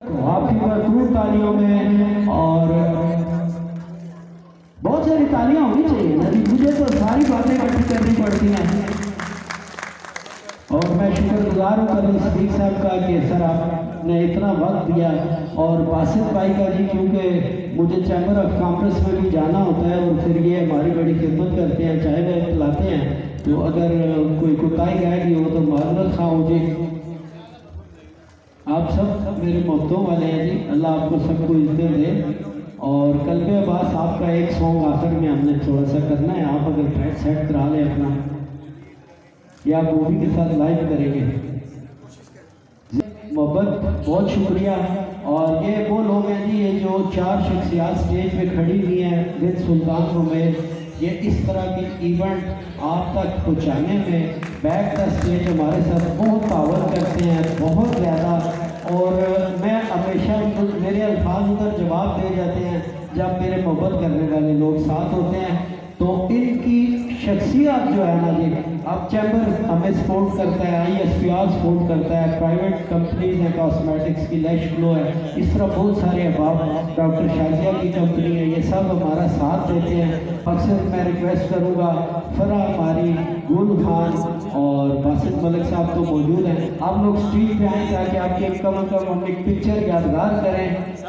तो आपकी भरपूर तालियों में, और बहुत सारी तालियां होनी चाहिए ना जी, मुझे तो सारी बातें इकट्ठी करनी पड़ती हैं। और मैं शुक्रगुजार हूँ कल सदीक साहब का कि सर आपने इतना वक्त दिया, और बासित भाई का जी, क्योंकि मुझे चैम्बर ऑफ कॉमर्स में भी जाना होता है और फिर ये हमारी बड़ी खिदमत करते हैं, चाय वाय पिलाते हैं, तो अगर कोई कोताही रह गई हो तो माजरत खा हो जी। आप सब मेरे मोहब्बतों वाले हैं जी, अल्लाह आपको सबको इज्जत दे। और कल के बाद आपका एक सॉन्ग आखिर में हमने थोड़ा सा करना है, आप अगर ट्रैक सेट करा लें अपना, या आप मूवी के साथ लाइव करेंगे। मोहब्बत बहुत शुक्रिया। और ये वो लोग हैं जी, ये जो 4 शख्सियात स्टेज पे खड़ी हुई हैं विद सुल्तान उमैर, ये इस तरह के इवेंट आप तक पहुँचाने में बैक द स्टेज हमारे साथ बहुत तावन करते हैं, बहुत ज़्यादा। और मैं हमेशा मेरे अल्फाज उधर जवाब दे जाते हैं जब मेरे मोहब्बत करने वाले लोग साथ होते हैं। तो इनकी शख्सियत जो है ना जी, अब चैम्बर हमें सपोर्ट करता है, ISPR सपोर्ट करता है, प्राइवेट कंपनीज हैं, कॉस्मेटिक्स की लैश ग्लो है, इस तरह बहुत सारे अहबाब, डॉक्टर शाजिया की कंपनी है, ये सब हमारा साथ देते हैं। अक्सर मैं रिक्वेस्ट करूँगा, फरा हमारी, गुल खान और बासित मलिक साहब तो मौजूद हैं, आप लोग स्टेज पे आएँ ताकि आपकी कम अज़ कम हम एक पिक्चर यादगार करें।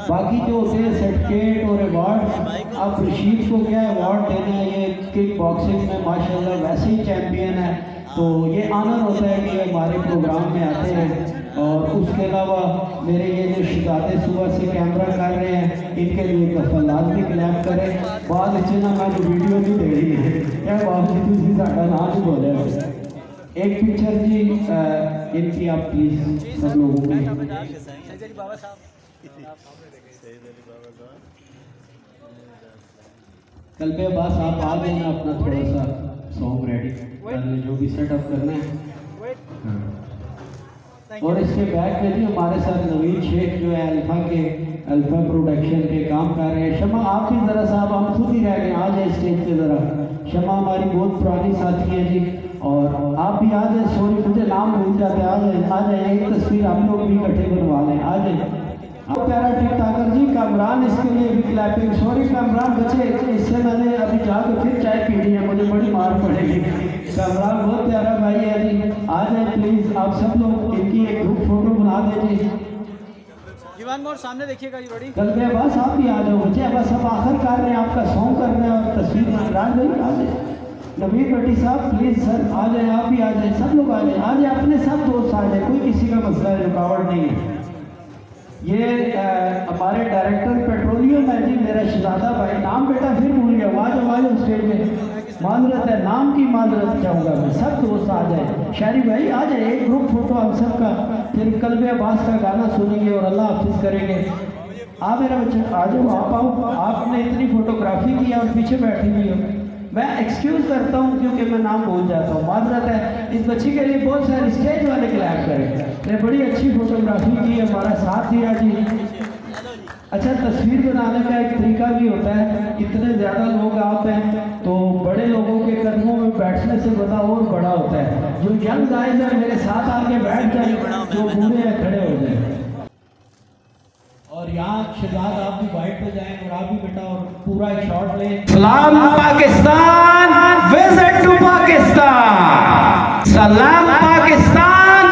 बाकी जो होते हैं सर्टिफिकेट और अवार्ड, आप रशीद को क्या अवार्ड देना है, ये किक बॉक्सिंग में माशाल्लाह वैसे ही चैम्पियन है, तो ये आनर होता है कि हमारे प्रोग्राम में आते हैं। और उसके अलावा मेरे ये जो शहजादे सुबह से कैमरा कर रहे हैं, इनके लिए दफा लाजमी क्लैप करें। बाद ना मैं वीडियो नहीं दे रही है, क्या बावजूद तुझी साडा नाम ही बोले। एक पिक्चर जी इनकी आप प्लीज़ सब लोगों में। कल पे बस आप आ गए ना, अपना थोड़ा सा सॉन्ग रेडी कर लें, जो भी सेटअप करना है। और इसके बैक में भी हमारे साथ नवीन शेख जो है अल्फा के, अल्फा प्रोडक्शन के काम कर रहे हैं। शमा आप भी ज़रा साहब, हम खुद ही रह गए, आ जाए स्टेज पे ज़रा। शमा हमारी बहुत पुरानी साथी है जी, और आप भी आ जाए। सॉरी मुझे नाम भूल जाते, आ जाए एक तस्वीर आप लोग भी इकट्ठे बनवा लें, आ जाए। अब प्यारा टिकटाकर जी कामरान, इसके लिए भी क्लैपिंग। सॉरी कामरान बचे, इससे मैंने अभी जाकर फिर चाय पीनी है, मुझे बड़ी मार पड़ेगी। कामरान बहुत प्यारा भाई है जी, आ जाए प्लीज़ आप सब लोग, इनकी एक ग्रुप फोटो बना दीजिए। जीवन मोर सामने देखिएगा जी बड़ी। कल के बस आप भी आ जाओ बच्चे, बस अब आखिरकार में आपका सॉन्ग करना है और तस्वीर राज भाई आ जाए। नवीन भट्टी साहब प्लीज़ सर आ जाए, आप भी आ जाए, सब लोग आ जाए, अपने सब दोस्त आ जाए, कोई किसी का मसला रुकावट नहीं है। ये हमारे डायरेक्टर पेट्रोलियम है जी, मेरा शहजादा भाई, नाम बेटा फिर भूल गया, आवाज स्टेज में, माजरत है, नाम की माजरत चाहूँगा मैं, सब दोस्त आ जाए। शारी भाई आ जाए, एक ग्रुप फोटो हम सब का, फिर कल्ब अब्बास का गाना सुनेंगे और अल्लाह हाफिज करेंगे। आ मेरा बच्चा आ जाओ, आप आओ, आपने इतनी फोटोग्राफी की और पीछे बैठी हुई हो, मैं एक्सक्यूज़ करता हूँ क्योंकि मैं नाम भूल जाता हूँ, माजरत है। इस बच्ची के लिए बहुत सारे स्टेज वाले क्लैप करें, ने बड़ी अच्छी फोटोग्राफी की, हमारा साथ दिया जी। अच्छा, तस्वीर बनाने का एक तरीका भी होता है, इतने ज़्यादा लोग आते हैं तो बड़े लोगों के कदमों में बैठने से बड़ा और बड़ा होता है। जो यंग गाइज है मेरे साथ आके बैठ जाए, जो बूढ़े हैं खड़े हो जाए। और यहाँ शहजाद आप भी वाइट पे जाएं, और आप भी बेटा और पूरा एक शॉट लें। सलाम पाकिस्तान, विजिट टू पाकिस्तान, सलाम पाकिस्तान,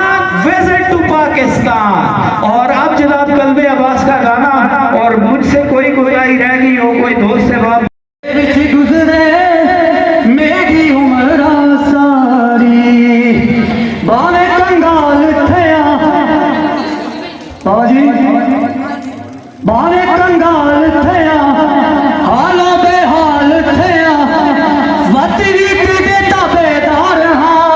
विजिट टू पाकिस्तान। और अब जनाब कल्बे अब्बास का गाना, और मुझसे कोई कोताही रह गई हो, कोई दोस्त से बात गुजरे मेरी उम्र सारी, बाले कंगाल थया बाजी, बाले कंगाल थया, हालो बेहाल थया, वतरी तुझे ताबेदार हाँ,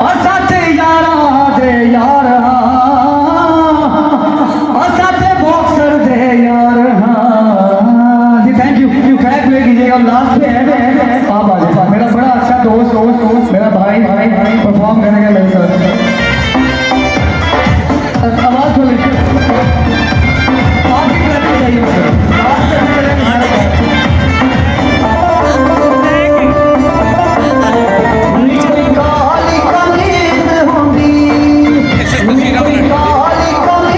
और साथे यारा दे यार हाँ, और साथे बॉक्सर दे यार हाँ। जी थैंक यू, क्लैप ले कीजिएगा। लास्ट पे है आप आ जाए, मेरा बड़ा अच्छा दोस्त मेरा भाई परफॉर्म करेंगे मेरे साथ। आवाज खोलिए, आप भी करते जाइए। काली काली होंगी, काली काली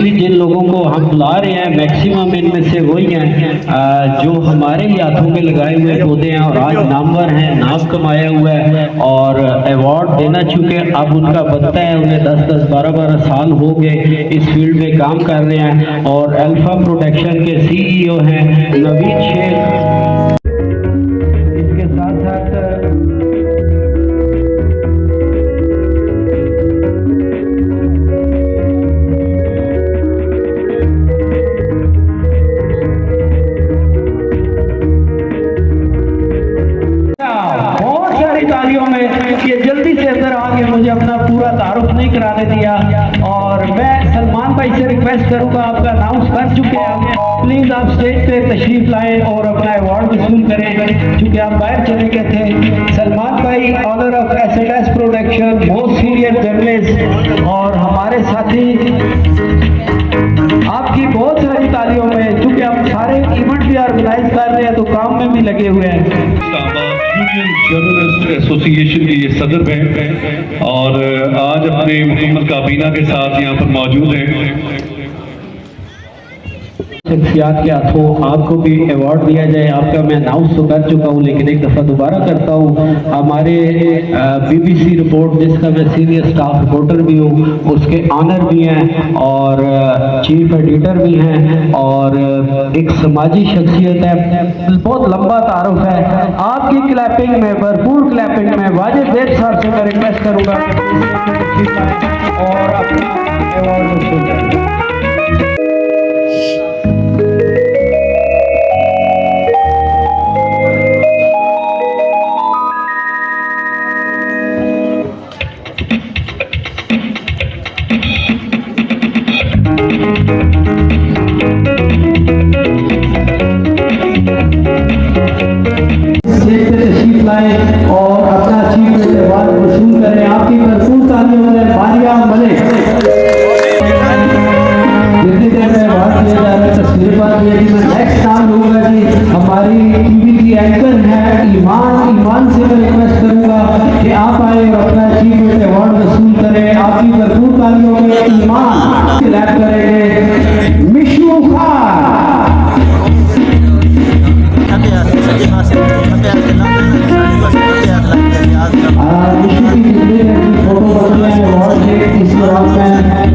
बेसिकली जिन लोगों को हम बुला रहे हैं मैक्सिमम इनमें से वही हैं जो हमारे ही हाथों में लगाए हुए पौधे हैं और आज नामवर हैं, नाम कमाया हुआ है और अवार्ड देना चुके अब उनका बनता है। उन्हें 10-10, 12-12 साल हो गए इस फील्ड में काम कर रहे हैं और अल्फा प्रोडक्शन के CEO हैं नवीद शेख। इसके साथ साथ तालियों में ये जल्दी से अंदर आके मुझे अपना पूरा तारुफ नहीं कराने दिया और मैं सलमान भाई से रिक्वेस्ट करूंगा, आपका अनाउंस कर चुके हैं, प्लीज आप स्टेज पे तशरीफ लाएं और अपना अवार्ड वसूल करें क्योंकि आप बाहर चले गए थे। सलमान भाई owner of S&S production, most senior journalist और हमारे साथी, आपकी बहुत सारी तालियों में, क्योंकि आप सारे इवेंट भी ऑर्गेनाइज कर रहे हैं तो काम में भी लगे हुए हैं। यूनियन जर्नलिस्ट एसोसिएशन के ये सदर हैं और आज अपने मुकम्मल काबीना के साथ यहाँ पर मौजूद हैं। शख्सियात के हाथों आपको भी अवार्ड दिया जाए। आपका मैं अनाउंस तो कर चुका हूँ लेकिन एक दफ़ा दोबारा करता हूँ। हमारे BBC रिपोर्ट जिसका मैं सीनियर स्टाफ रिपोर्टर भी हूँ उसके ऑनर भी हैं और चीफ एडिटर भी हैं और एक समाजी शख्सियत है। बहुत लंबा तारुफ है। आपकी क्लैपिंग में, भरपूर क्लैपिंग में वाजिद बेग साहब से मैं रिक्वेस्ट करूँगा और अपना अवार्ड वसूल करें। तशरीफ लाए और अपना अचीवमेंट अवार्ड वसूल करें। आपकी भरपूर तालियों में मारिया मलिक जितनी देर में अवार्ड दिया जा रहा है तस्वीर बात ये मैं नेक्स्ट नाम लूँगा जी, हमारी TV की एंकर है ईमान से मैं रिक्वेस्ट करूँगा कि आप आए और अपना अचीवमेंट अवार्ड वसूल करें। आपकी भरपूर तालियों में ईमान क्लैप करेंगे। मिशू खान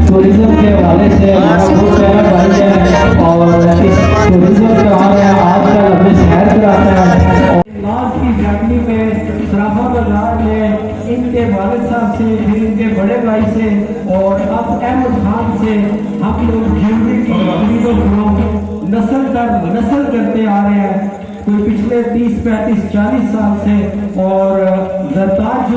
टूरिज्म के हवाले से बहुत प्यारा भाई है और इस टूरिज्म के हवाले आजकल हमें सैर कराता है और नाज की फैमिली में सराफा बाजार में इनके वालिद साहब से, फिर इनके बड़े भाई से और अब अहमद खान से हम लोग फैमिली की गरीबों को नस्ल करते आ रहे हैं कोई पिछले 30, 35, 40 साल से और दरताज